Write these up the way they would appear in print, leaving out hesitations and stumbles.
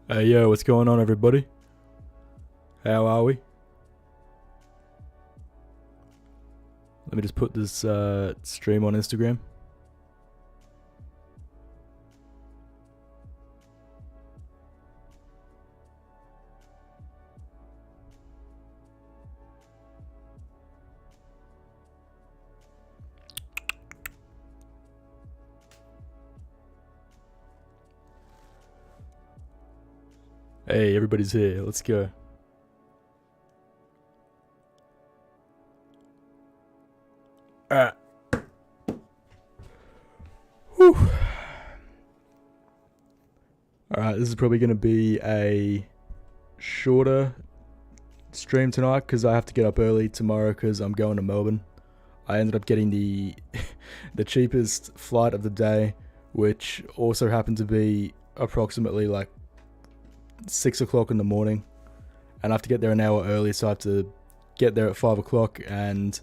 Hey yo, what's going on everybody? How are we? Let me just put this stream on Instagram. Hey, everybody's here. Let's go. Alright. Whew. Alright, this is probably going to be a shorter stream tonight because I have to get up early tomorrow because I'm going to Melbourne. I ended up getting the the cheapest flight of the day, which also happened to be approximately like 6 o'clock in the morning, and I have to get there an hour early, so I have to get there at 5 o'clock and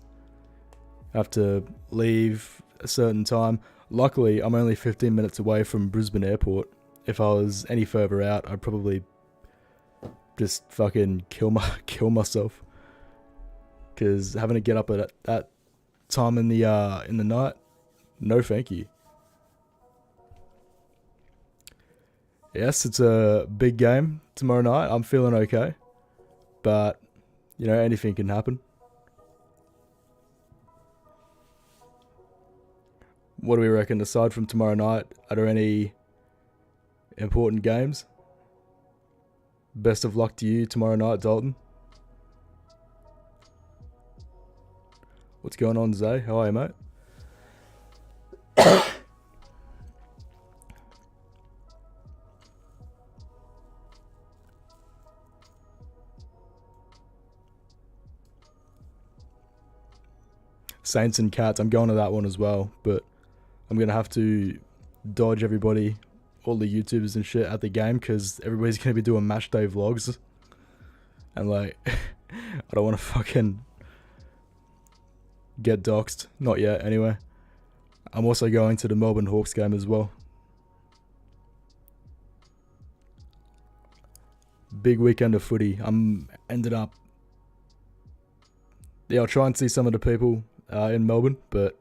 I have to leave a certain time. Luckily, I'm only 15 minutes away from Brisbane Airport. If I was any further out, I'd probably just fucking kill myself, because having to get up at that time in the night, no thank you. Yes, it's a big game tomorrow night. I'm feeling okay, but you know, anything can happen. What do we reckon? Aside from tomorrow night, are there any important games? Best of luck to you tomorrow night, Dalton. What's going on, Zay? How are you, mate? Saints and Cats, I'm going to that one as well, but I'm going to have to dodge everybody, all the YouTubers and shit at the game, because everybody's going to be doing match day vlogs. And like, I don't want to fucking get doxxed. Not yet, anyway. I'm also going to the Melbourne Hawks game as well. Big weekend of footy. Ended up... Yeah, I'll try and see some of the people in Melbourne, but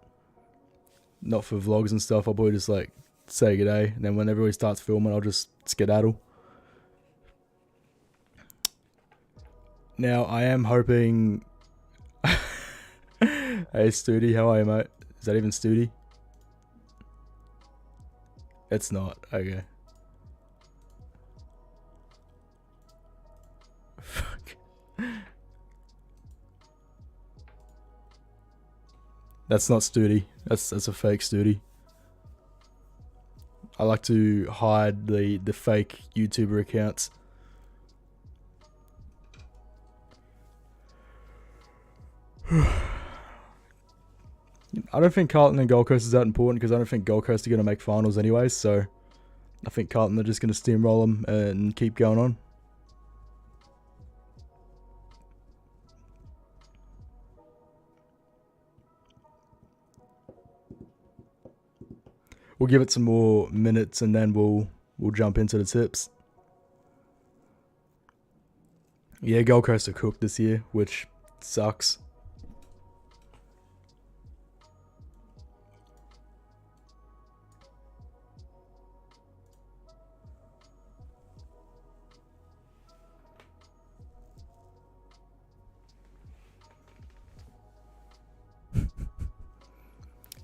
not for vlogs and stuff. I'll probably just like say good day, and then when everybody starts filming, I'll just skedaddle. Now, I am hoping... Hey, Studi, how are you, mate? Is that even Studi? It's not. Okay. Fuck. That's not Studi. That's a fake Studi. I like to hide the fake YouTuber accounts. I don't think Carlton and Gold Coast is that important, because I don't think Gold Coast are going to make finals anyways, so I think Carlton are just going to steamroll them and keep going on. We'll give it some more minutes and then we'll jump into the tips. Yeah, Gold Coast are cooked this year, which sucks.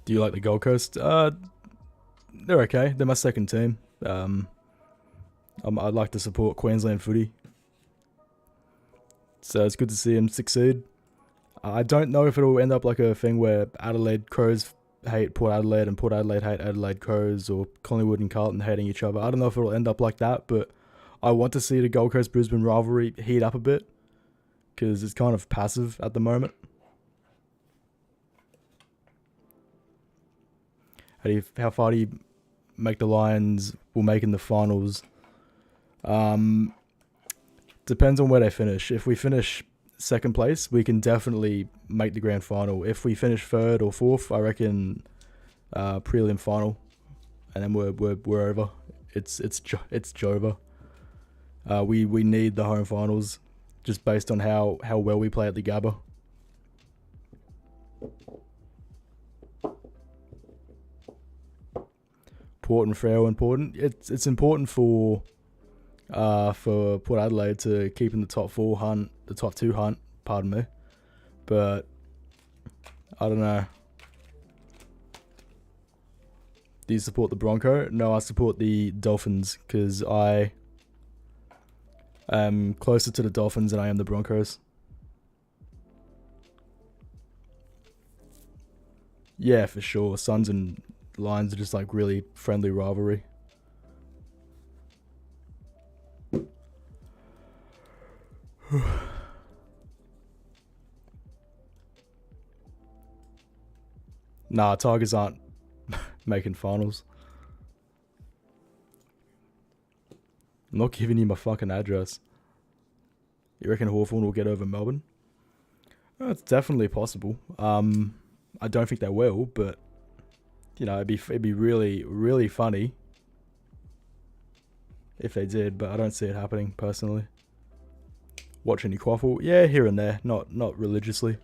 Do you like the Gold Coast? They're okay. They're my second team. I'd like to support Queensland footy, so it's good to see them succeed. I don't know if it'll end up like a thing where Adelaide Crows hate Port Adelaide and Port Adelaide hate Adelaide Crows, or Collingwood and Carlton hating each other. I don't know if it'll end up like that, but I want to see the Gold Coast Brisbane rivalry heat up a bit, because it's kind of passive at the moment. How far do you make the Lions will make in the finals? Depends on where they finish. If we finish second place, we can definitely make the grand final. If we finish third or fourth, I reckon prelim final, and then we're over. It's Jova. We need the home finals just based on how well we play at the Gabba. Important, Freo, important. It's important for Port Adelaide to keep in the top 4 hunt, the top 2 hunt, pardon me. But I don't know. Do you support the Bronco? No, I support the Dolphins because I am closer to the Dolphins than I am the Broncos. Yeah, for sure. Suns and Lions are just like really friendly rivalry. Nah, Tigers aren't making finals. I'm not giving you my fucking address. You reckon Hawthorn will get over Melbourne? Well, it's definitely possible. I don't think they will, but you know, it'd be really, really funny if they did, but I don't see it happening personally. Watch any quaffle? Yeah, here and there, not religiously.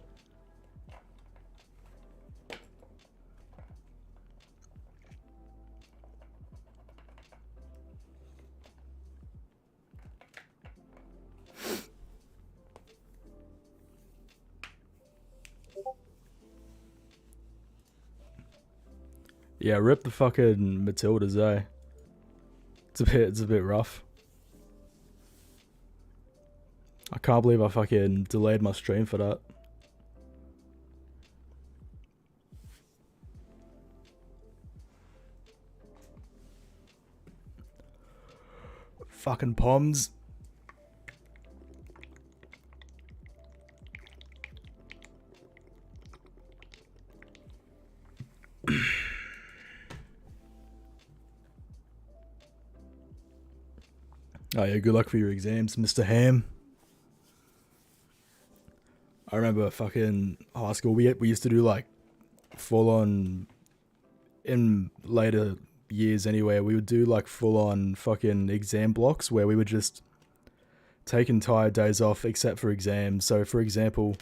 Yeah, rip the fucking Matildas, eh? It's a bit rough. I can't believe I fucking delayed my stream for that. Fucking Poms. Oh yeah, good luck for your exams, Mr. Ham. I remember fucking high school, we used to do like full on, in later years anyway, we would do like full on fucking exam blocks where we would just take entire days off except for exams. So for example,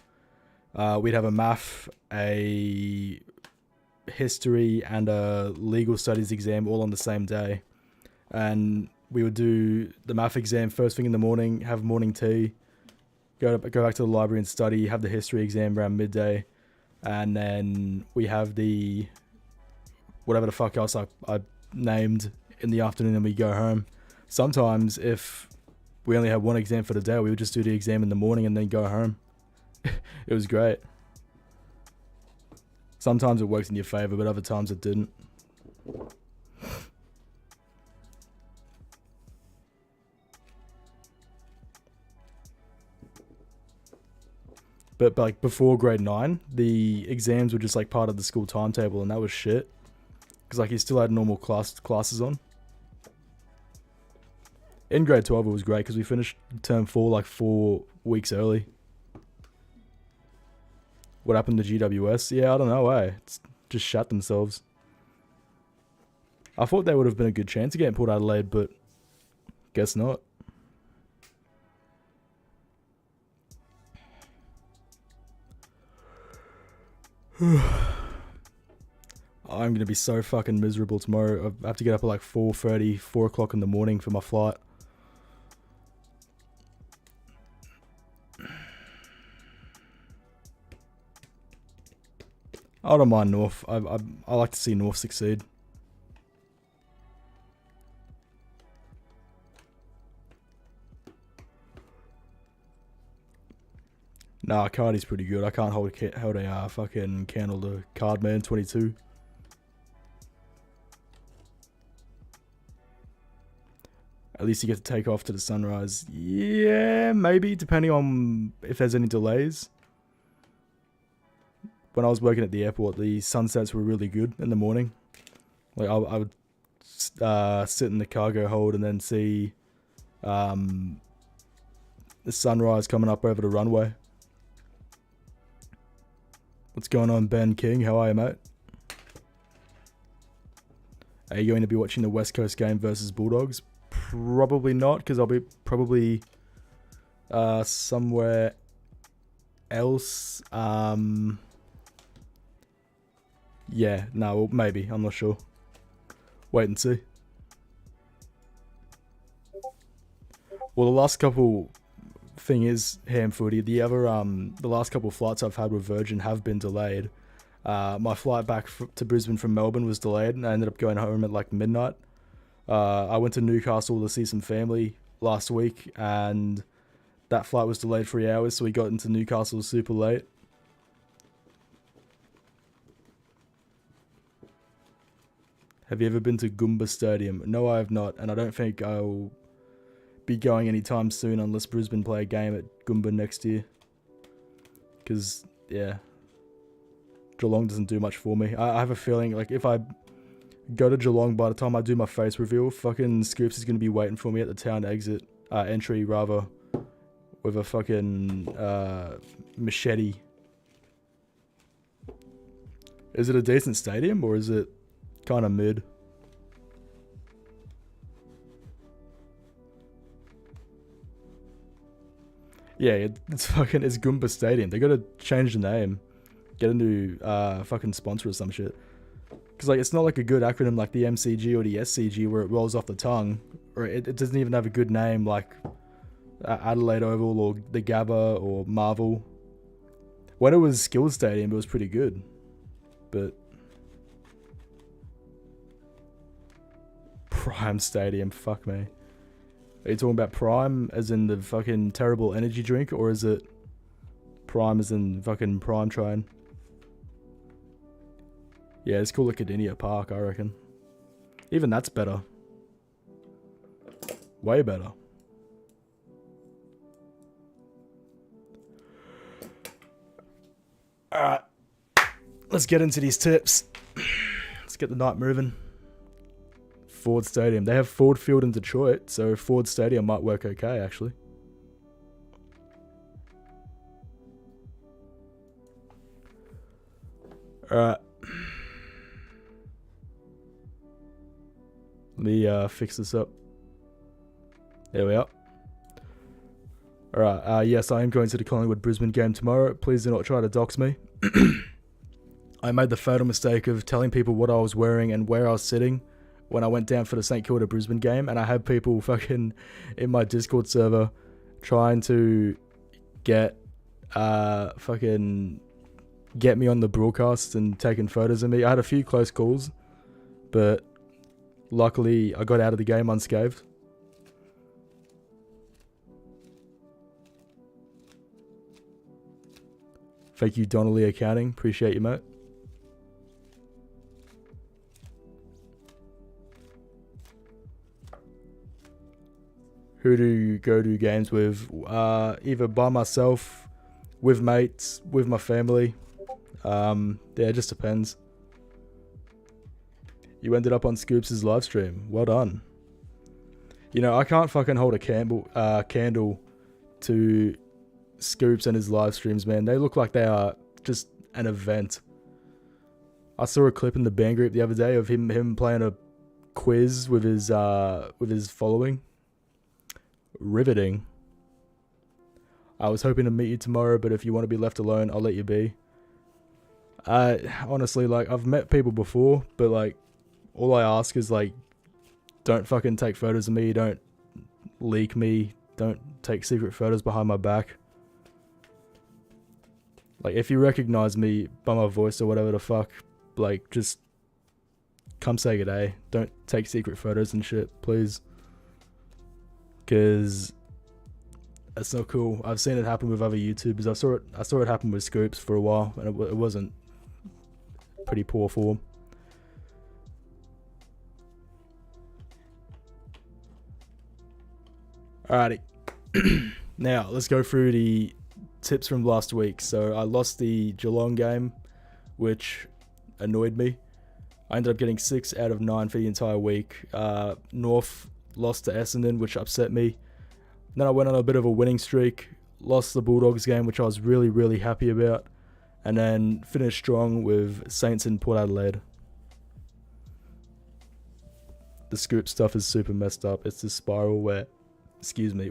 we'd have a math, a history and a legal studies exam all on the same day. And we would do the math exam first thing in the morning, have morning tea, go back to the library and study, have the history exam around midday, and then we have the whatever the fuck else I named in the afternoon, and we go home. Sometimes if we only had one exam for the day, we would just do the exam in the morning and then go home. It was great. Sometimes it works in your favor, but other times it didn't. But like before grade 9, the exams were just like part of the school timetable, and that was shit. Because like you still had normal classes on. In grade 12 it was great because we finished term 4 like 4 weeks early. What happened to GWS? Yeah, I don't know, eh? It's just shut themselves. I thought they would have been a good chance to get Port Adelaide, but guess not. I'm going to be so fucking miserable tomorrow. I have to get up at like 4:30, 4 o'clock in the morning for my flight. I don't mind North. I like to see North succeed. Nah, Cardi's pretty good. I can't hold a fucking candle to Cardman 22. At least you get to take off to the sunrise. Yeah, maybe, depending on if there's any delays. When I was working at the airport, the sunsets were really good in the morning. Like I would sit in the cargo hold and then see the sunrise coming up over the runway. What's going on, Ben King? How are you, mate? Are you going to be watching the West Coast game versus Bulldogs? Probably not, because I'll be probably somewhere else. Yeah, no, well, maybe. I'm not sure. Wait and see. Well, the last couple thing is ham footy. The last couple flights I've had with Virgin have been delayed. My flight back to Brisbane from Melbourne was delayed, and I ended up going home at like midnight. I went to Newcastle to see some family last week, and that flight was delayed 3 hours, so we got into Newcastle super late. Have you ever been to Goomba Stadium? No, I have not, and I don't think I'll be going anytime soon unless Brisbane play a game at Goomba next year. Because, yeah, Geelong doesn't do much for me. I have a feeling, like, if I go to Geelong by the time I do my face reveal, fucking Scoops is going to be waiting for me at the town entry, rather, with a fucking machete. Is it a decent stadium, or is it kind of mid? Yeah, it's Goomba Stadium. They gotta change the name, get a new fucking sponsor or some shit. Cause like it's not like a good acronym like the MCG or the SCG where it rolls off the tongue, or it doesn't even have a good name like Adelaide Oval or the Gabba or Marvel. When it was Skills Stadium, it was pretty good, but Prime Stadium, fuck me. Are you talking about Prime as in the fucking terrible energy drink, or is it Prime as in fucking Prime Train? Yeah, it's called Academia Park, I reckon. Even that's better. Way better. Alright. Let's get into these tips. Let's get the night moving. Ford Stadium. They have Ford Field in Detroit, so Ford Stadium might work okay, actually. Alright. Let me fix this up. There we are. Alright, yes, I am going to the Collingwood Brisbane game tomorrow. Please do not try to dox me. I made the fatal mistake of telling people what I was wearing and where I was sitting when I went down for the St Kilda Brisbane game, and I had people fucking in my Discord server trying to get me on the broadcast and taking photos of me. I had a few close calls, but luckily I got out of the game unscathed. Thank you, Donnelly Accounting. Appreciate you, mate. Who do you go to games with? Either by myself, with mates, with my family. Yeah, it just depends. You ended up on Scoops' live stream. Well done. You know, I can't fucking hold a candle to Scoops and his live streams, man. They look like they are just an event. I saw a clip in the band group the other day of him playing a quiz with his following. Riveting. I was hoping to meet you tomorrow, but if you want to be left alone, I'll let you be. Honestly, like, I've met people before, but like, all I ask is like, don't fucking take photos of me, don't leak me, don't take secret photos behind my back. Like, if you recognize me by my voice or whatever the fuck, like, just come say good day. Don't take secret photos and shit, please. Because that's not cool. I've seen it happen with other YouTubers. I saw it happen with Scoops for a while, and it wasn't pretty poor form. Alrighty. Now, let's go through the tips from last week. So, I lost the Geelong game, which annoyed me. I ended up getting 6 out of 9 for the entire week. North lost to Essendon, which upset me. Then I went on a bit of a winning streak. Lost the Bulldogs game, which I was really, really happy about. And then finished strong with Saints and Port Adelaide. the scoop stuff is super messed up. It's this spiral where,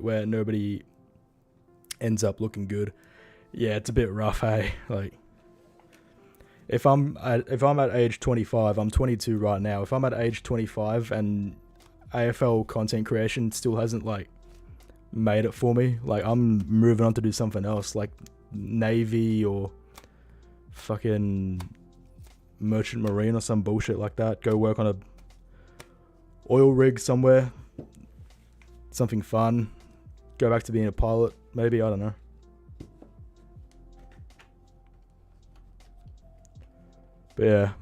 where nobody ends up looking good. Yeah, it's a bit rough, hey. Like, if I'm at age 25, I'm 22 right now. If I'm at age 25 and AFL content creation still hasn't like made it for me, like I'm moving on to do something else, like Navy or fucking Merchant Marine or some bullshit like that. Go work on a oil rig somewhere, something fun. Go back to being a pilot, maybe. I don't know. But yeah.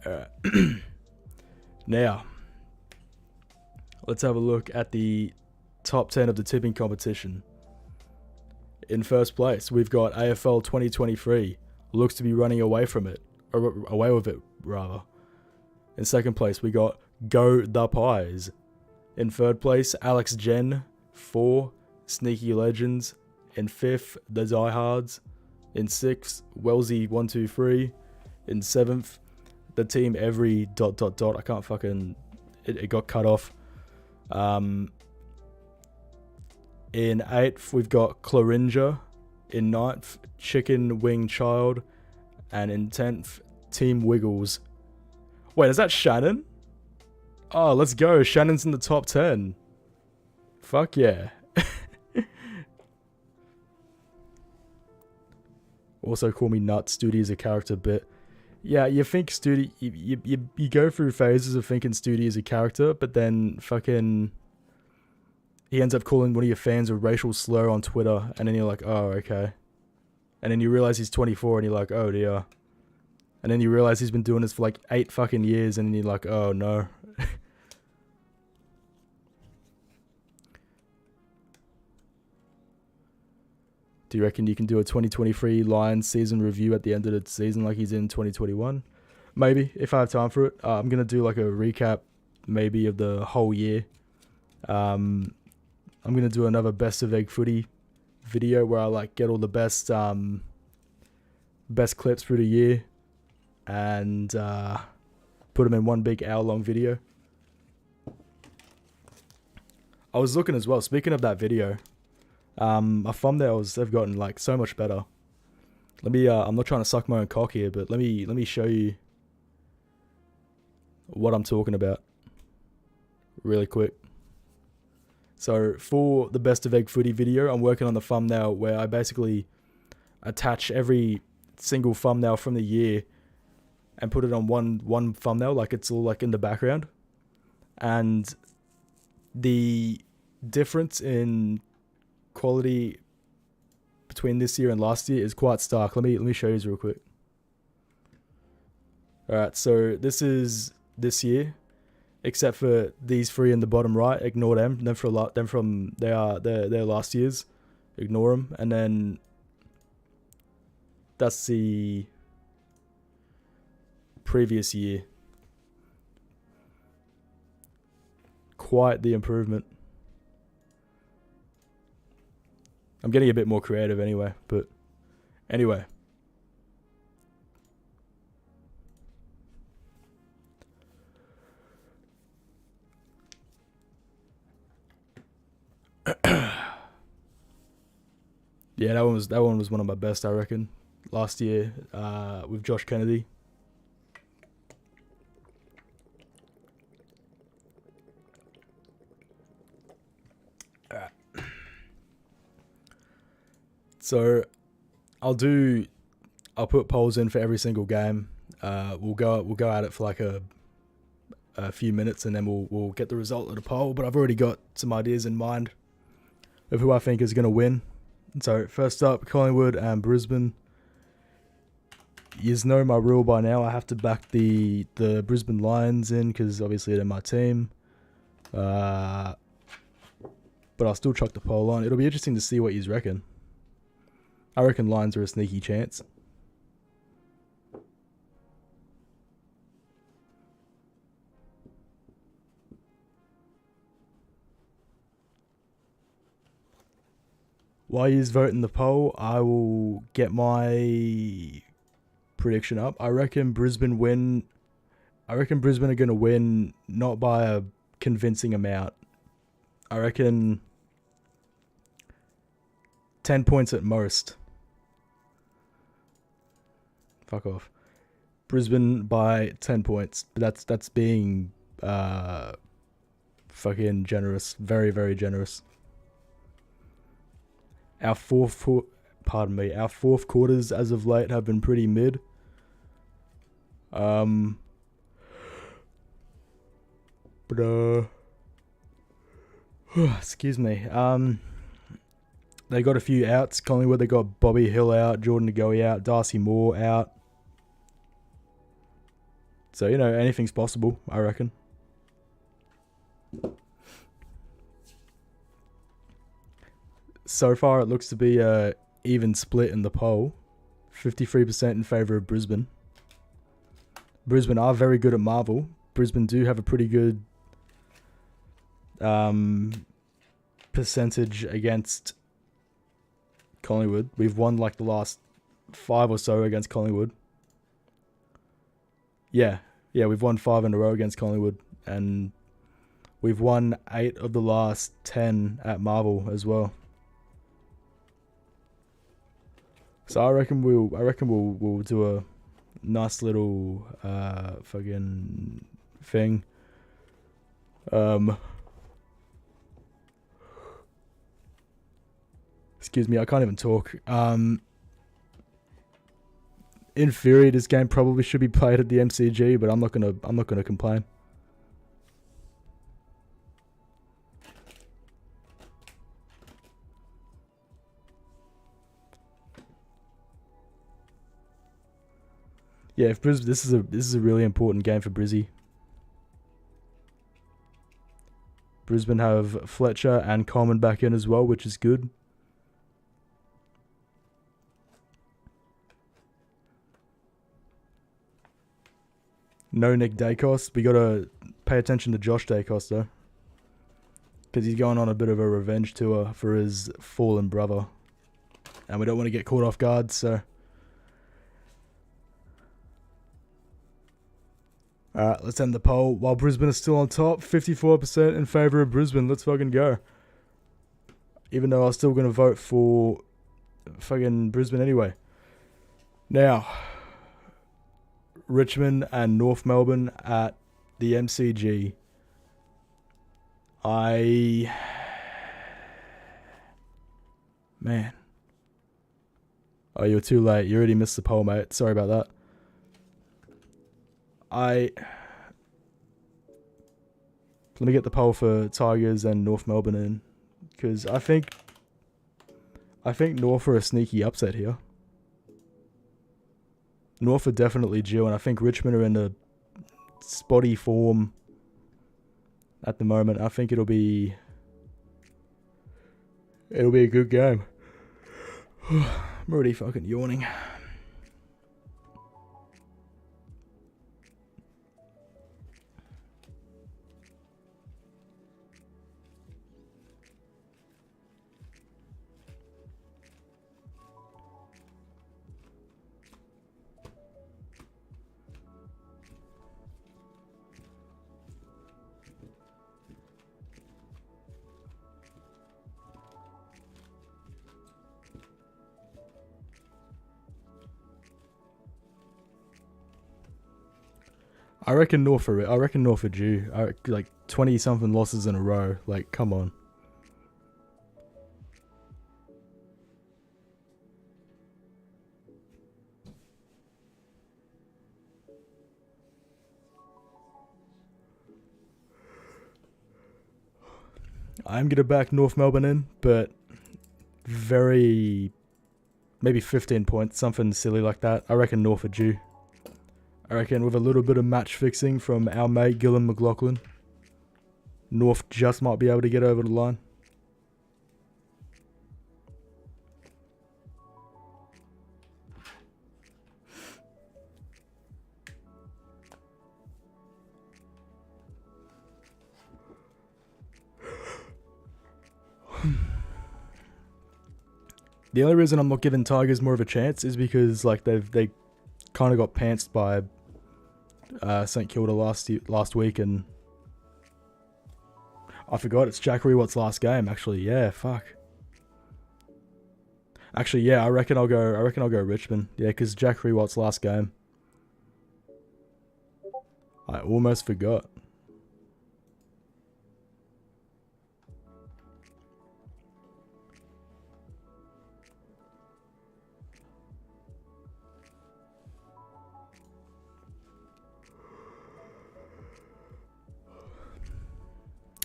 Alright. Now, let's have a look at the top 10 of the tipping competition. In first place, we've got AFL 2023. Looks to be running away from it. Or away with it, rather. In second place, we got Go the Pies. In third place, Alex Gen 4, Sneaky Legends. In fifth, The Diehards. In sixth, Wellesley 123. In seventh, the team every ... I can't fucking... It got cut off. In eighth, we've got Clarinja. In ninth, Chicken Wing Child. And in 10th, Team Wiggles. Wait, is that Shannon? Oh, let's go. Shannon's in the top 10. Fuck yeah. Also call me Nuts. Studi is a character bit. Yeah, you think Studi... You go through phases of thinking Studi is a character, but then fucking... He ends up calling one of your fans a racial slur on Twitter, and then you're like, oh, okay. And then you realize he's 24, and you're like, oh, dear. And then you realize he's been doing this for like 8 fucking years, and you're like, oh, no. Do you reckon you can do a 2023 Lions season review at the end of the season like he's in 2021? Maybe, if I have time for it. I'm going to do like a recap, maybe, of the whole year. I'm going to do another Best of EggFooty video where I like get all the best clips through the year and put them in one big hour-long video. I was looking as well, speaking of that video, my thumbnails have gotten like so much better. Let me I'm not trying to suck my own cock here, but let me show you what I'm talking about really quick. So for the Best of EggFooty video, I'm working on the thumbnail where I basically attach every single thumbnail from the year and put it on one thumbnail, like it's all like in the background. And the difference in quality between this year and last year is quite stark. Let me show you real quick. Alright, so this is this year. Except for these three in the bottom right, ignore them. They're last year's, ignore them. And then that's the previous year. Quite the improvement. I'm getting a bit more creative anyway, but anyway. Yeah, that one was one of my best, I reckon. Last year, with Josh Kennedy. Alright. So I'll put polls in for every single game. We'll go at it for like a few minutes, and then we'll get the result of the poll. But I've already got some ideas in mind of who I think is going to win. So first up, Collingwood and Brisbane. You know my rule by now. I have to back the Brisbane Lions in because obviously they're my team. But I'll still chuck the poll on. It'll be interesting to see what you reckon. I reckon Lions are a sneaky chance. While you're voting the poll, I will get my prediction up. I reckon Brisbane win. I reckon Brisbane are going to win, not by a convincing amount. I reckon 10 points at most. Fuck off. Brisbane by 10 points. But that's being fucking generous. Very, very generous. Our fourth quarters as of late have been pretty mid. Excuse me. They got a few outs. Collingwood, they got Bobby Hill out, Jordan Ngoe out, Darcy Moore out. So, you know, anything's possible, I reckon. So far, it looks to be a even split in the poll. 53% in favour of Brisbane. Brisbane are very good at Marvel. Brisbane do have a pretty good percentage against Collingwood. We've won like the last 5 or so against Collingwood. Yeah, we've won 5 in a row against Collingwood, and we've won 8 of the last 10 at Marvel as well. So I reckon we'll do a nice little fucking thing. Excuse me, I can't even talk. In theory, this game probably should be played at the MCG, but I'm not gonna complain. Yeah, if Brisbane, this is a really important game for Brizzy. Brisbane have Fletcher and Coleman back in as well, which is good. No Nick Dacos. We got to pay attention to Josh Dacos, though. Because he's going on a bit of a revenge tour for his fallen brother. And we don't want to get caught off guard, so... Alright, let's end the poll. While Brisbane is still on top, 54% in favour of Brisbane. Let's fucking go. Even though I was still going to vote for fucking Brisbane anyway. Now... Richmond and North Melbourne at the MCG. Man. Oh, you're too late. You already missed the poll, mate. Sorry about that. Let me get the poll for Tigers and North Melbourne in. Because I think North are a sneaky upset here. North are definitely due, and I think Richmond are in a spotty form at the moment. I think it'll be a good game. I'm already fucking yawning. I reckon North are due. Like 20 something losses in a row. Like, come on. I'm gonna back North Melbourne in, but maybe 15 points, something silly like that. I reckon North are due. I reckon with a little bit of match fixing from our mate Gillan McLaughlin, North just might be able to get over the line. The only reason I'm not giving Tigers more of a chance is because like they kind of got pantsed by St Kilda last week, and I forgot it's Jack Rewat's last game. Actually, yeah, fuck. Actually, yeah, I reckon I'll go Richmond. Yeah, because Jack Rewat's last game. I almost forgot.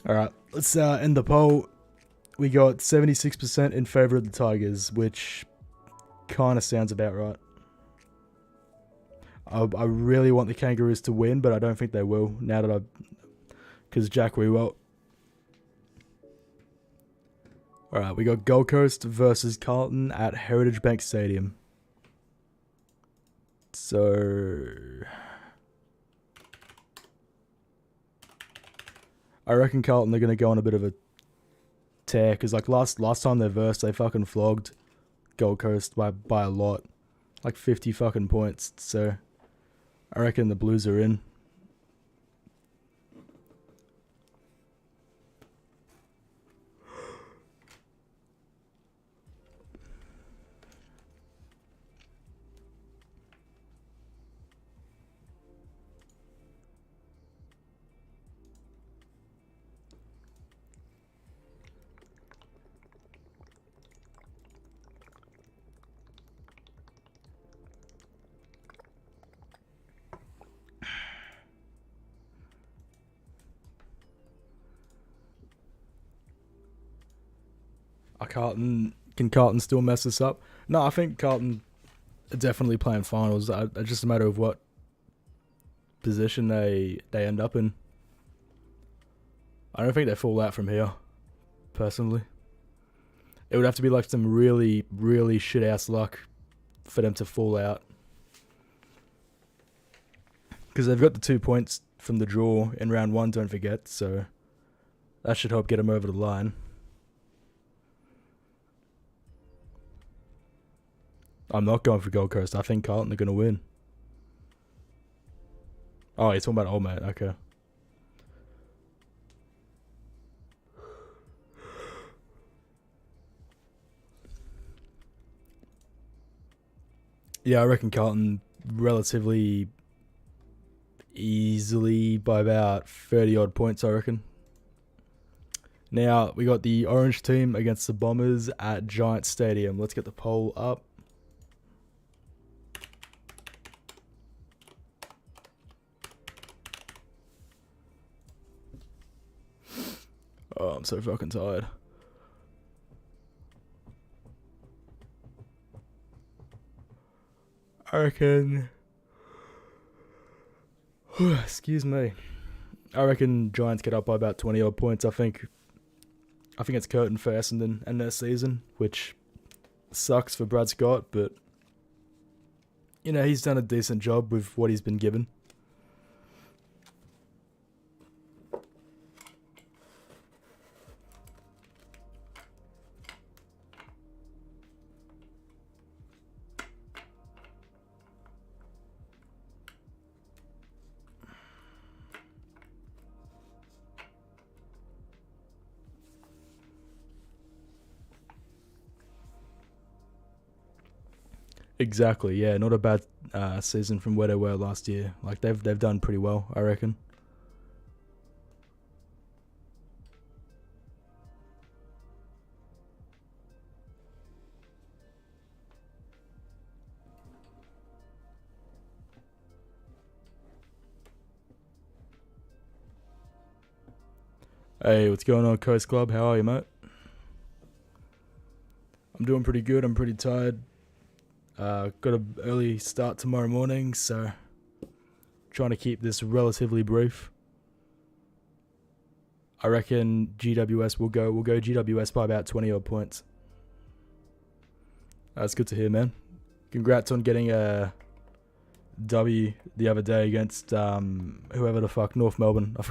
Alright, let's end the poll. We got 76% in favour of the Tigers, which kind of sounds about right. I really want the Kangaroos to win, but I don't think they will, now that because Jack Rewalt. Alright, we got Gold Coast versus Carlton at Heritage Bank Stadium. So I reckon Carlton are going to go on a bit of a tear, because like last time they versed, they fucking flogged Gold Coast by a lot, like 50 fucking points. So I reckon the Blues are in. Can Carlton still mess this up? No, I think Carlton are definitely playing finals. It's just a matter of what position they end up in. I don't think they fall out from here, personally. It would have to be like some really, really shit ass luck for them to fall out. Because they've got the 2 points from the draw in round 1, don't forget, so that should help get them over the line. I'm not going for Gold Coast. I think Carlton are going to win. Oh, you're talking about old mate. Okay. Yeah, I reckon Carlton relatively easily by about 30 odd points, I reckon. Now, we got the Orange team against the Bombers at Giant Stadium. Let's get the poll up. Oh, I'm so fucking tired. I reckon... excuse me. I reckon Giants get up by about 20 odd points. I think it's curtain for Essendon and their season, which sucks for Brad Scott, but you know, he's done a decent job with what he's been given. Exactly, yeah, not a bad season from where they were last year. Like they've done pretty well, I reckon. Hey, what's going on, Coast Club? How are you, mate? I'm doing pretty good. I'm pretty tired. Got an early start tomorrow morning, so trying to keep this relatively brief. I reckon GWS will go GWS by about 20 odd points. That's good to hear, man. Congrats on getting a W the other day against whoever the fuck, North Melbourne. I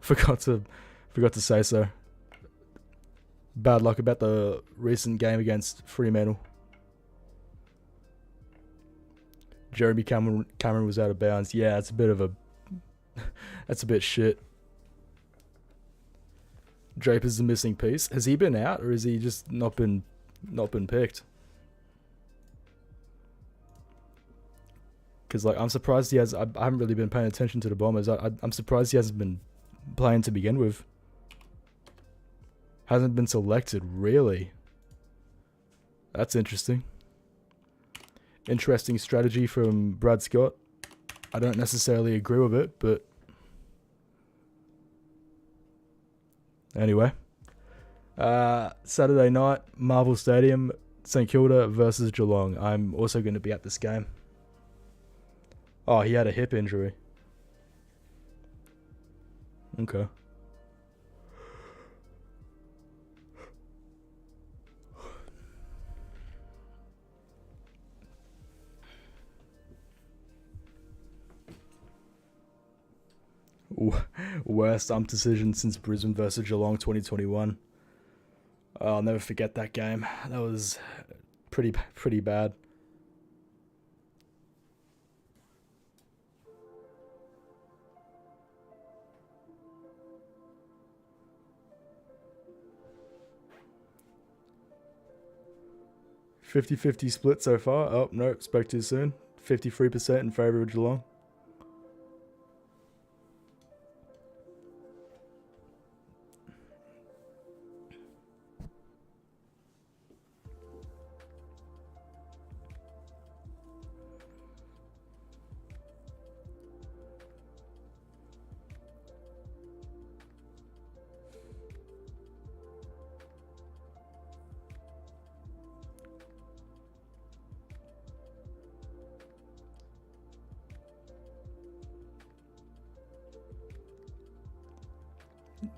forgot to say so. Bad luck about the recent game against Fremantle. Jeremy Cameron was out of bounds. Yeah, it's a bit of a... that's a bit shit. Draper's the missing piece. Has he been out, or has he just not been picked? Because like I'm surprised he has. I haven't really been paying attention to the Bombers. I'm surprised he hasn't been playing to begin with. Hasn't been selected, really. That's interesting. Interesting strategy from Brad Scott. I don't necessarily agree with it, but anyway. Saturday night, Marvel Stadium, St Kilda versus Geelong. I'm also going to be at this game. Oh, he had a hip injury. Okay. Worst decision since Brisbane versus Geelong 2021. I'll never forget that game. That was pretty bad. $50-50 split so far. Oh, no, spoke too soon. 53% in favour of Geelong.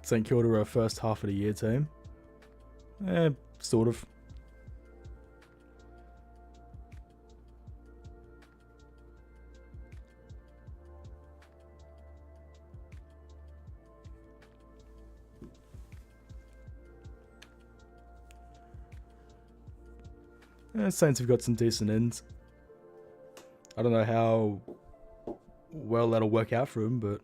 St Kilda are our first half of the year team. Sort of. Saints have got some decent ends. I don't know how well that'll work out for them, but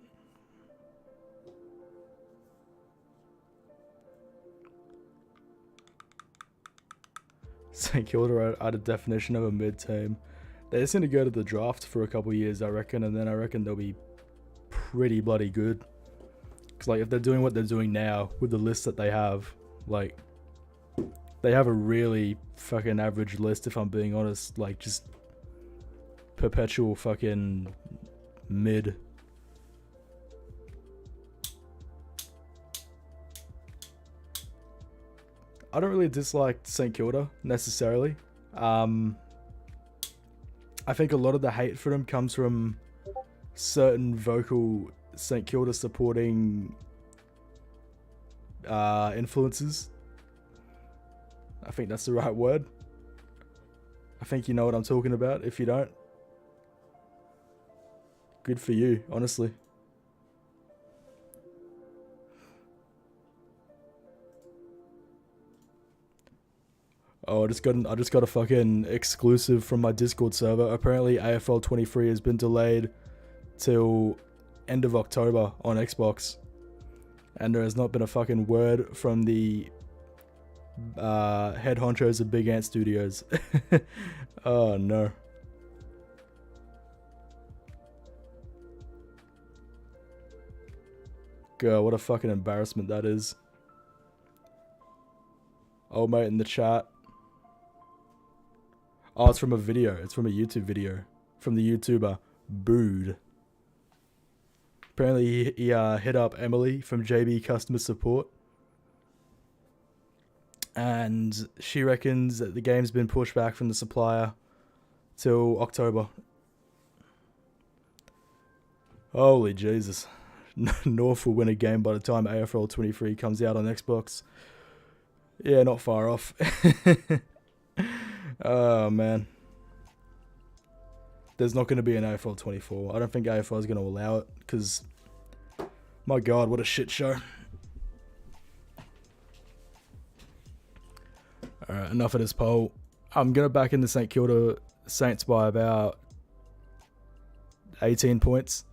St Kilda are at a definition of a mid-team. They just need to go to the draft for a couple of years, I reckon, and then I reckon they'll be pretty bloody good. Because like, if they're doing what they're doing now with the list that they have, like, they have a really fucking average list, if I'm being honest. Like, just perpetual fucking mid. I don't really dislike St Kilda necessarily. I think a lot of the hate for them comes from certain vocal St Kilda supporting influences. I think that's the right word. I think you know what I'm talking about. If you don't, good for you, honestly. Oh, I just got a fucking exclusive from my Discord server. Apparently AFL 23 has been delayed till end of October on Xbox. And there has not been a fucking word from the head honchos of Big Ant Studios. Oh no. God, what a fucking embarrassment that is. Old mate in the chat. Oh, it's from a video. It's from a YouTube video. From the YouTuber Booed. Apparently he hit up Emily from JB Customer Support. And she reckons that the game's been pushed back from the supplier till October. Holy Jesus. North will win a game by the time AFL 23 comes out on Xbox. Yeah, not far off. Oh, man. There's not going to be an AFL 24. I don't think AFL is going to allow it, because, my God, what a shit show. Alright, enough of this poll. I'm going to back in the St Kilda Saints by about 18 points.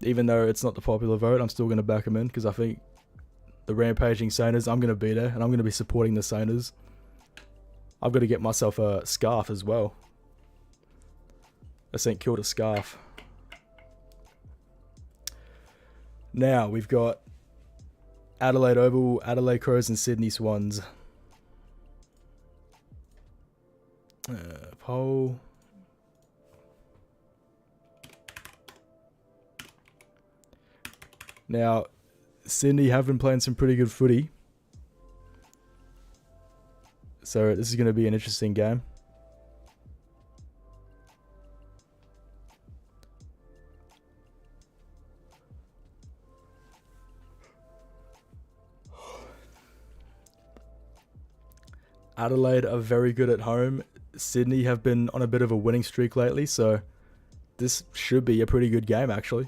Even though it's not the popular vote, I'm still going to back him in because I think the rampaging Sainers, I'm going to be there and I'm going to be supporting the Sainers. I've got to get myself a scarf as well. A St Kilda scarf. Now we've got Adelaide Oval, Adelaide Crows and Sydney Swans. Poll. Now, Sydney have been playing some pretty good footy. So this is going to be an interesting game. Adelaide are very good at home. Sydney have been on a bit of a winning streak lately, so this should be a pretty good game actually.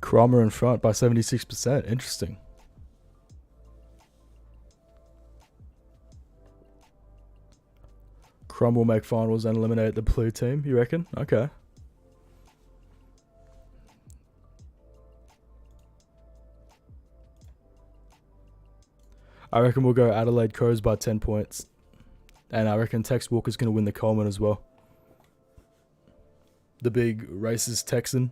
Cromer in front by 76%. Interesting. Crom will make finals and eliminate the blue team, you reckon? Okay. I reckon we'll go Adelaide Crows by 10 points. And I reckon Tex Walker's going to win the Coleman as well. The big racist Texan.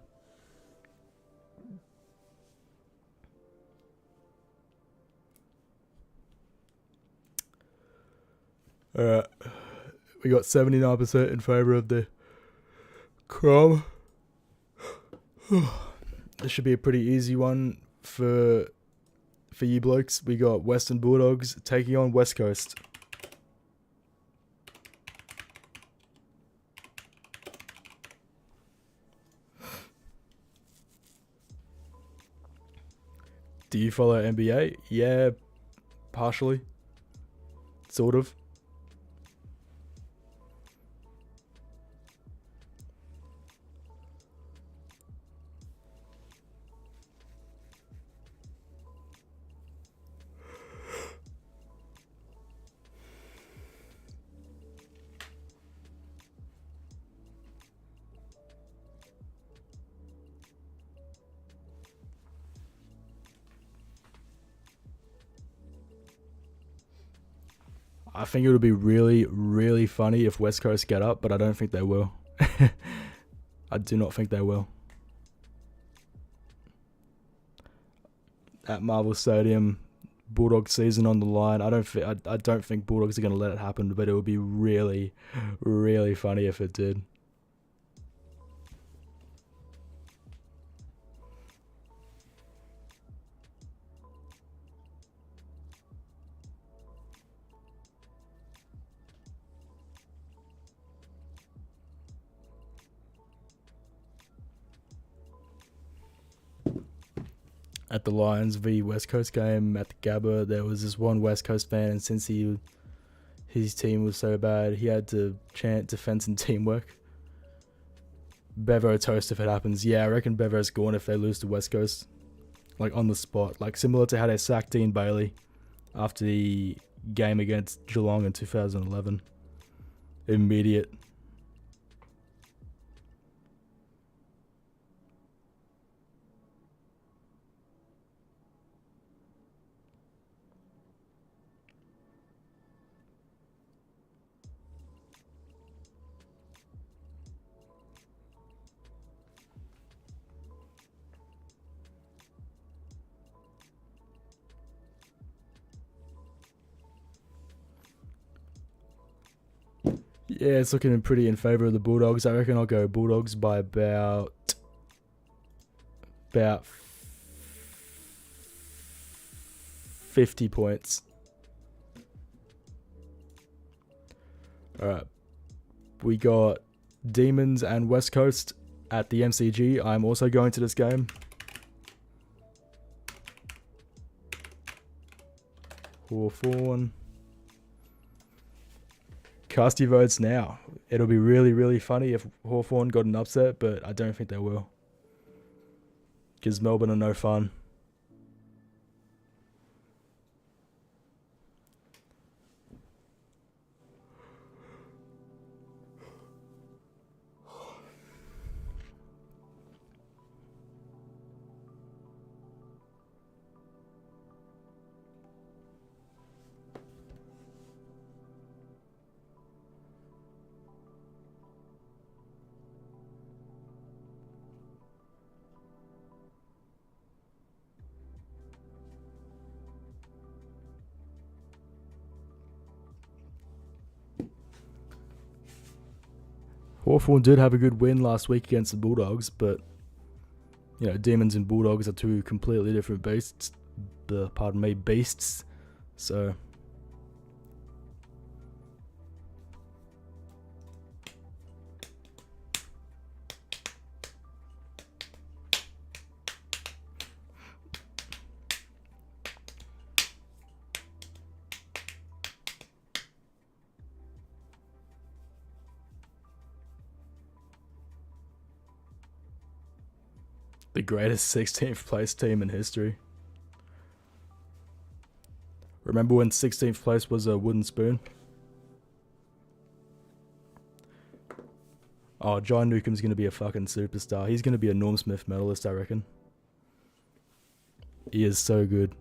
Alright. We got 79% in favour of the Crom. This should be a pretty easy one for you blokes. We got Western Bulldogs taking on West Coast. Do you follow NBA? Yeah, partially. Sort of. I think it would be really, really funny if West Coast get up, but I don't think they will. I do not think they will. At Marvel Stadium, Bulldog season on the line. I don't think Bulldogs are going to let it happen, but it would be really, really funny if it did. At the Lions v West Coast game at the Gabba, there was this one West Coast fan, and since his team was so bad, he had to chant defense and teamwork. Bevo toast if it happens. Yeah, I reckon Bevo's gone if they lose to West Coast. Like on the spot. Like similar to how they sacked Dean Bailey after the game against Geelong in 2011. Immediate. Yeah, it's looking pretty in favour of the Bulldogs. I reckon I'll go Bulldogs by about 50 points. Alright. We got Demons and West Coast at the MCG. I'm also going to this game. Hawthorn. Cast your votes now. It'll be really, really funny if Hawthorn got an upset, but I don't think they will. Because Melbourne are no fun. Hawthorn did have a good win last week against the Bulldogs, but you know, Demons and Bulldogs are two completely different beasts. Beasts. So the greatest 16th place team in history. Remember when 16th place was a wooden spoon? Oh, John Newcomb's going to be a fucking superstar. He's going to be a Norm Smith medalist, I reckon. He is so good.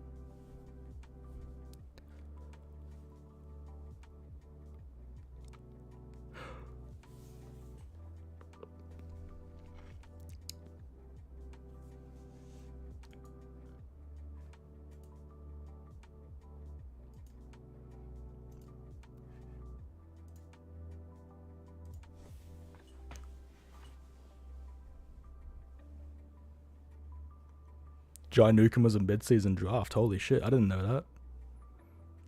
John Newcomb was a mid-season draft. Holy shit, I didn't know that.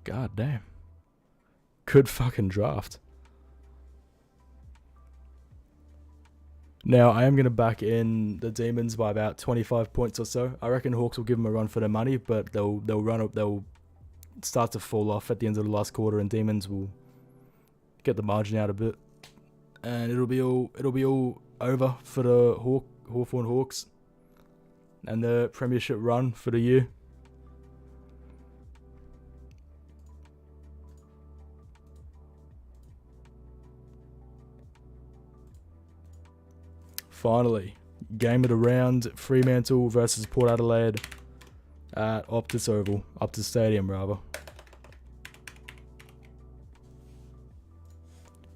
God damn. Good fucking draft. Now, I am going to back in the Demons by about 25 points or so. I reckon Hawks will give them a run for their money, but they'll start to fall off at the end of the last quarter, and Demons will get the margin out a bit. And it'll be all over for the Hawthorn Hawks and the premiership run for the year. Finally, game of the round, Fremantle versus Port Adelaide at Optus Stadium rather.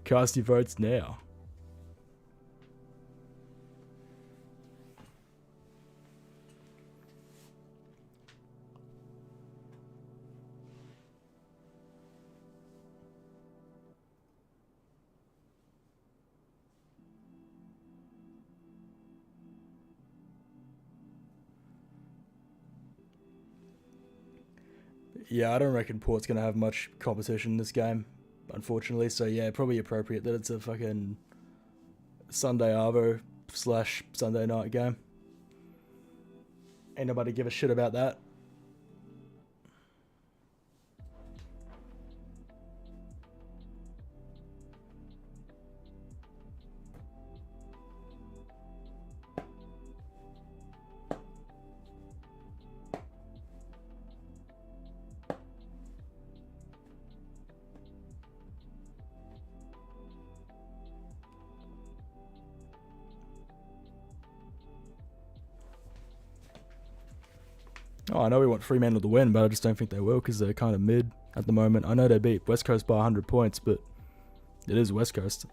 Cast your votes now. Yeah, I don't reckon Port's going to have much competition in this game, unfortunately. So, yeah, probably appropriate that it's a fucking Sunday Arvo / Sunday night game. Ain't nobody give a shit about that. Oh, I know we want Fremantle to win, but I just don't think they will because they're kind of mid at the moment. I know they beat West Coast by 100 points, but it is West Coast.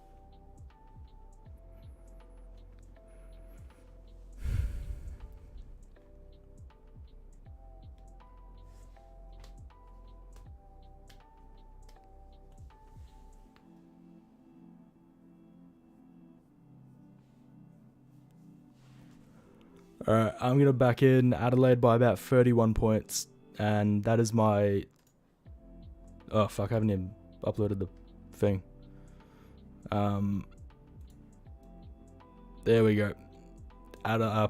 Alright, I'm going to back in Adelaide by about 31 points. And that is my... Oh, fuck, I haven't even uploaded the thing. There we go.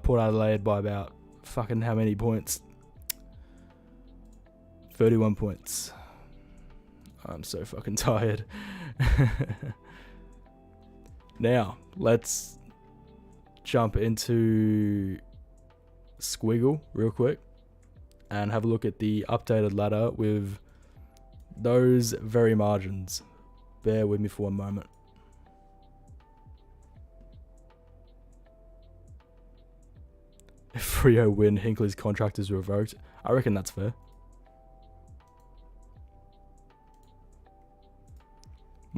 Port Adelaide by about fucking how many points? 31 points. I'm so fucking tired. Now, let's jump into Squiggle real quick and have a look at the updated ladder with those very margins. Bear with me for 1 moment. If Freo win, Hinkley's contract is revoked. I reckon that's fair.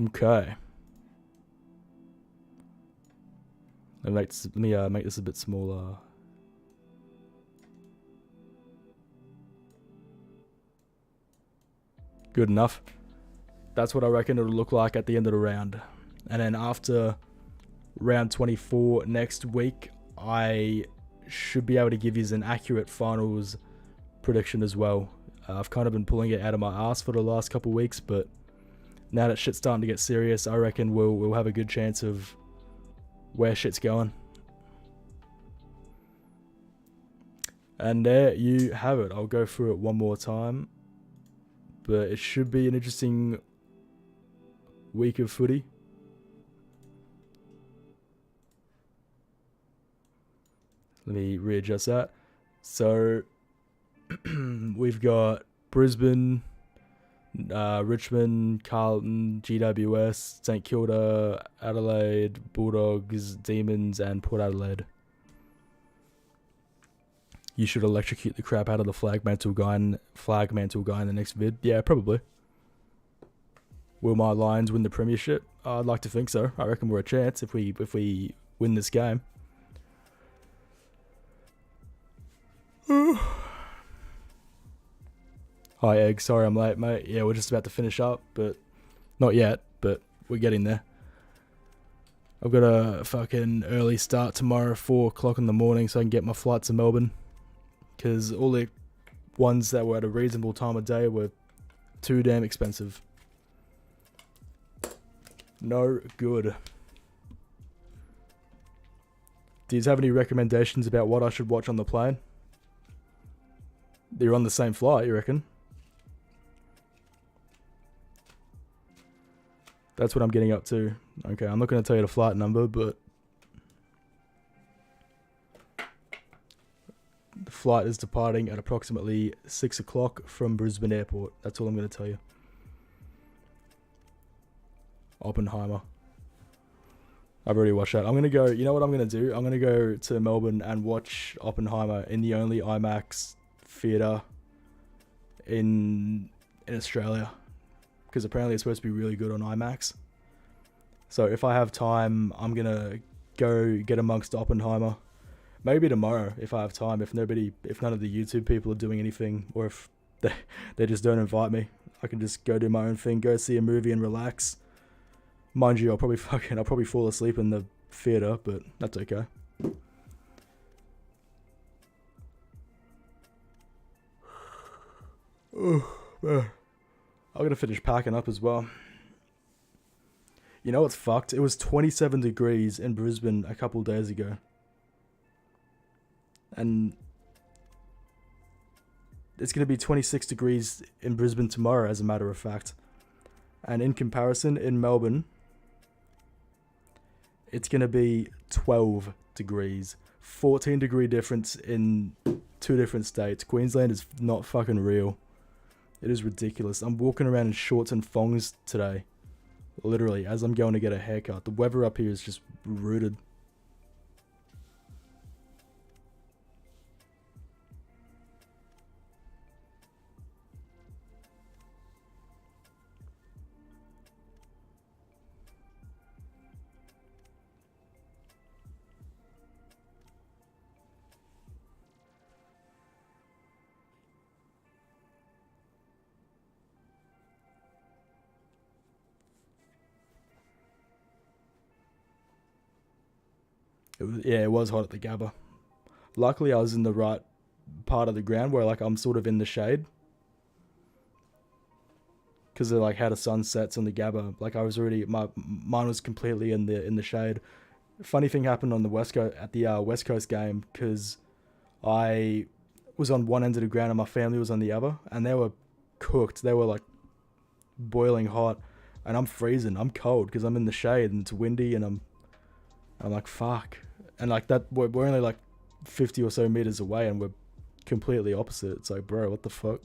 Okay. Let me make this a bit smaller. Good enough. That's what I reckon it'll look like at the end of the round. And then after round 24 next week, I should be able to give you an accurate finals prediction as well. I've kind of been pulling it out of my ass for the last couple of weeks, but now that shit's starting to get serious, I reckon we'll have a good chance of where shit's going. And there you have it. I'll go through it one more time. But it should be an interesting week of footy. Let me readjust that. So we've got Brisbane, Richmond, Carlton, GWS, St Kilda, Adelaide, Bulldogs, Demons, and Port Adelaide. You should electrocute the crap out of the Flagmantle guy in the next vid. Yeah, probably. Will my Lions win the premiership? I'd like to think so. I reckon we're a chance if we win this game. Hi Egg, sorry I'm late, mate. Yeah, we're just about to finish up, but not yet, but we're getting there. I've got a fucking early start tomorrow, 4 o'clock in the morning, so I can get my flight to Melbourne. Because all the ones that were at a reasonable time of day were too damn expensive. No good. Do you have any recommendations about what I should watch on the plane? You're on the same flight, you reckon? That's what I'm getting up to. Okay, I'm not going to tell you the flight number, but the flight is departing at approximately 6 o'clock from Brisbane Airport. That's all I'm going to tell you. Oppenheimer. I've already watched that. I'm going to go... You know what I'm going to do? I'm going to go to Melbourne and watch Oppenheimer in the only IMAX theatre in Australia. Because apparently it's supposed to be really good on IMAX. So if I have time, I'm going to go get amongst Oppenheimer. Maybe tomorrow if I have time, if none of the YouTube people are doing anything, or if they just don't invite me. I can just go do my own thing, go see a movie and relax. Mind you, I'll probably fall asleep in the theater, but that's okay. I'm gonna finish packing up as well. You know what's fucked? It was 27 degrees in Brisbane a couple days ago. And it's going to be 26 degrees in Brisbane tomorrow, as a matter of fact. And in comparison, in Melbourne, it's going to be 12 degrees. 14 degree difference in 2 different states. Queensland is not fucking real. It is ridiculous. I'm walking around in shorts and thongs today. Literally, as I'm going to get a haircut. The weather up here is just rooted. It was hot at the Gabba. luckily I was in the right part of the ground where like I'm sort of in the shade. Because of like how the sun sets on the Gabba. Like I was already, mine was completely in the shade. Funny thing happened on the West Coast, at the West Coast game, because I was on one end of the ground and my family was on the other, and they were cooked. They were like boiling hot, and I'm freezing. I'm cold because I'm in the shade and it's windy, and I'm like fuck. And like that, we're only like 50 or so meters away, and we're completely opposite. It's like, bro, what the fuck?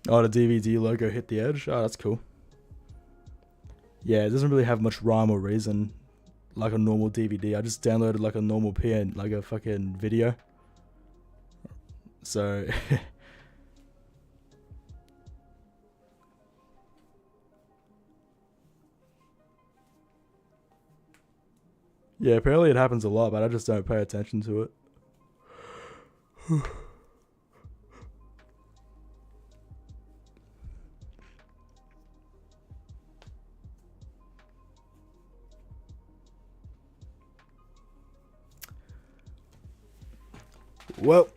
Oh, the DVD logo hit the edge? Oh, that's cool. Yeah, it doesn't really have much rhyme or reason like a normal DVD. I just downloaded like a normal PN, like a fucking video. So... yeah, apparently it happens a lot, but I just don't pay attention to it. Well,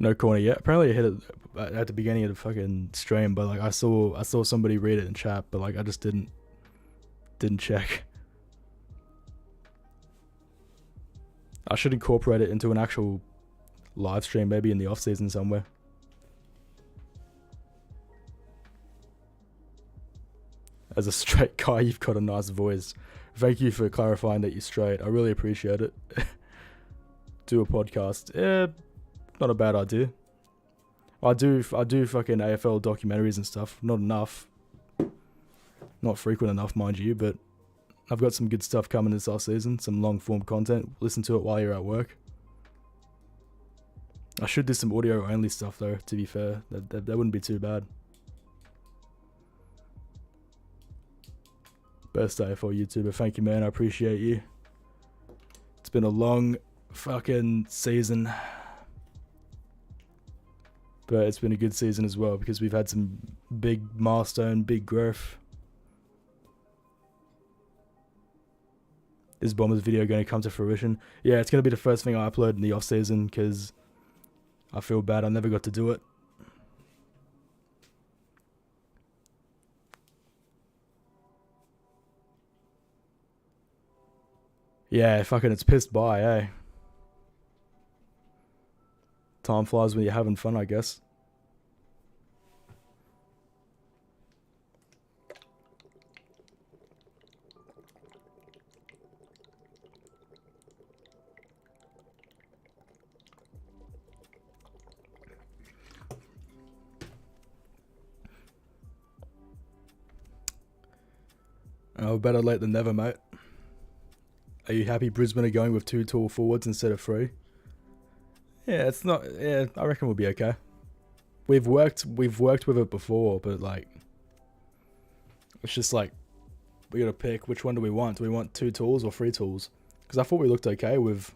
no corner yet. Apparently, I hit it at the beginning of the fucking stream, but like I saw somebody read it in chat, but like I just didn't check. I should incorporate it into an actual live stream, maybe in the off season somewhere. As a straight guy, you've got a nice voice. Thank you for clarifying that you're straight. I really appreciate it. Do a podcast. Not a bad idea. I do fucking AFL documentaries and stuff. Not enough. Not frequent enough, mind you, but I've got some good stuff coming this off season. Some long form content. Listen to it while you're at work. I should do some audio only stuff though, to be fair. That wouldn't be too bad. Best AFL YouTuber. Thank you, man. I appreciate you. It's been a long fucking season. But it's been a good season as well because we've had some big milestone, big growth. Is Bombers video going to come to fruition? Yeah, it's going to be the first thing I upload in the off season because I feel bad I never got to do it. Yeah, fucking it's pissed by, eh? Time flies when you're having fun, I guess. Oh, better late than never, mate. Are you happy Brisbane are going with 2 tall forwards instead of 3? Yeah, it's not. Yeah, I reckon we'll be okay. We've worked with it before, but like, it's just like we gotta pick which one do we want. Do we want 2 tools or 3 tools? Because I thought we looked okay with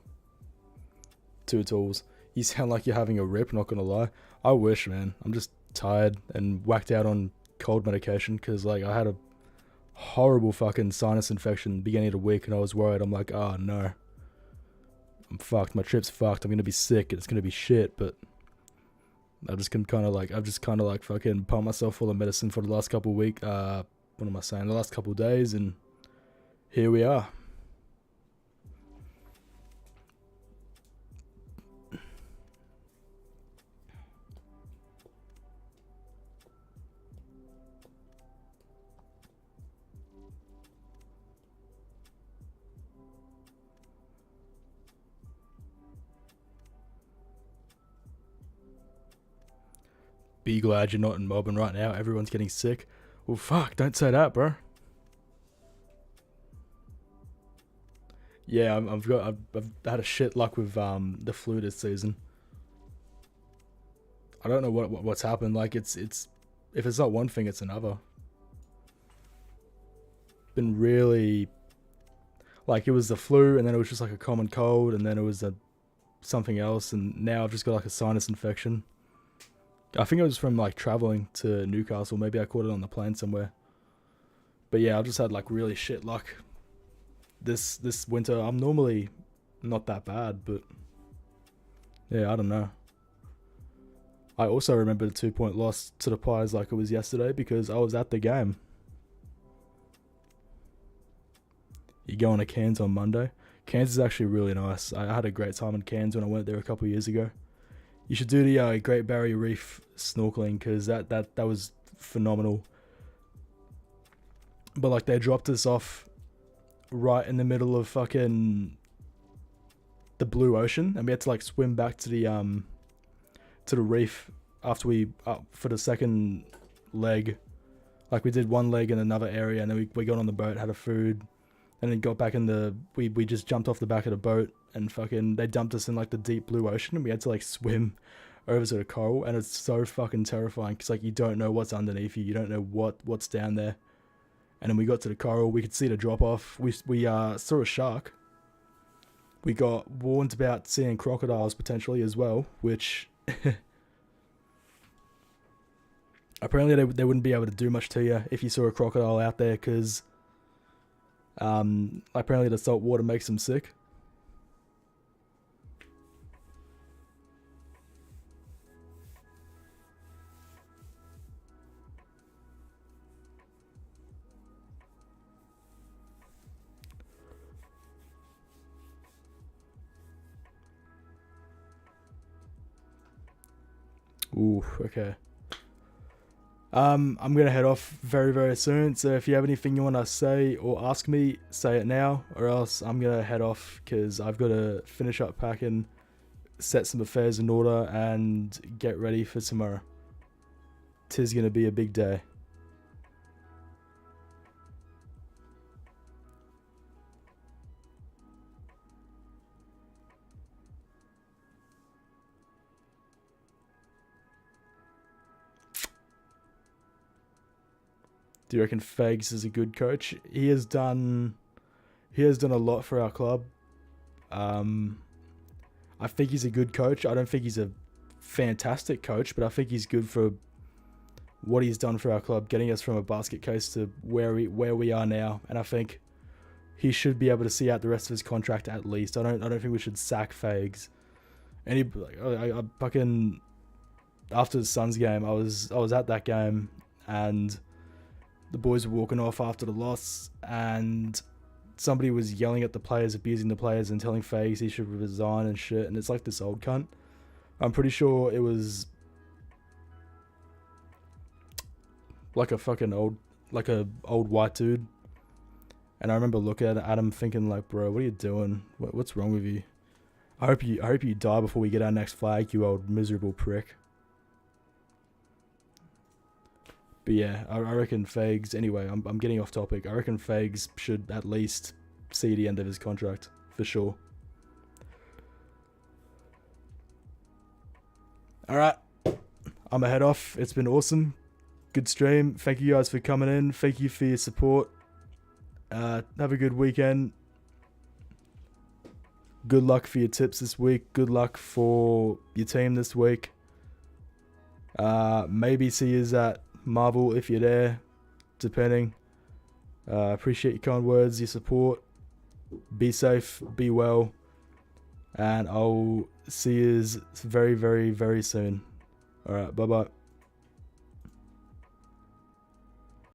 2 tools. You sound like you're having a rip. Not gonna lie. I wish, man. I'm just tired and whacked out on cold medication because like I had a horrible fucking sinus infection beginning of the week and I was worried. I'm like, oh no, I'm fucked. My trip's fucked. I'm gonna be sick and it's gonna be shit. But I've just kind of like fucking pumped myself full of medicine for the last couple of weeks. What am I saying? The last couple of days, and here we are. Be glad you're not in Melbourne right now. Everyone's getting sick. Well, fuck, don't say that, bro. Yeah, I've had a shit luck with the flu this season. I don't know what's happened. Like it's if it's not one thing, it's another. Been really, like, it was the flu, and then it was just like a common cold, and then it was something else, and now I've just got like a sinus infection. I think it was from like traveling to Newcastle. Maybe I caught it on the plane somewhere. But yeah, I've just had like really shit luck this winter. I'm normally not that bad, but yeah, I don't know. I also remember the 2-point loss to the Pies like it was yesterday because I was at the game. You going to Cairns on Monday? Cairns is actually really nice. I had a great time in Cairns when I went there a couple of years ago. You should do the Great Barrier Reef snorkeling because that was phenomenal. But like they dropped us off right in the middle of fucking the blue ocean, and we had to like swim back to the reef after we for the second leg. Like we did one leg in another area, and then we got on the boat, had a food, and then got back in the we just jumped off the back of the boat, and fucking they dumped us in like the deep blue ocean, and we had to like swim over to the coral, and it's so fucking terrifying because like you don't know what's underneath you don't know what's down there. And then we got to the coral, we could see the drop off. We saw a shark. We got warned about seeing crocodiles potentially as well, which apparently they wouldn't be able to do much to you if you saw a crocodile out there, because apparently the salt water makes them sick. Ooh, okay. I'm gonna head off very, very soon. So if you have anything you want to say or ask me, say it now, or else I'm gonna head off because I've got to finish up packing, set some affairs in order, and get ready for tomorrow. 'Tis gonna be a big day. Do you reckon Fags is a good coach? He has done a lot for our club. I think he's a good coach. I don't think he's a fantastic coach, but I think he's good for what he's done for our club, getting us from a basket case to where we are now. And I think he should be able to see out the rest of his contract at least. I don't think we should sack Fags. And I fucking, after the Suns game, I was at that game, and the boys were walking off after the loss, and somebody was yelling at the players, abusing the players, and telling Fags he should resign and shit. And it's like this old cunt. I'm pretty sure it was like a fucking old white dude. And I remember looking at him thinking like, bro, what are you doing? What's wrong with you? I hope you die before we get our next flag, you old miserable prick. But yeah, I reckon Fags, anyway, I'm getting off topic. I reckon Fags should at least see the end of his contract, for sure. Alright, I'm going to head off. It's been awesome. Good stream. Thank you guys for coming in. Thank you for your support. Have a good weekend. Good luck for your tips this week. Good luck for your team this week. Maybe see you at Marvel if you're there, depending. Appreciate your kind words, your support. Be safe, be well, and I'll see you very, very, very soon. Alright, bye bye.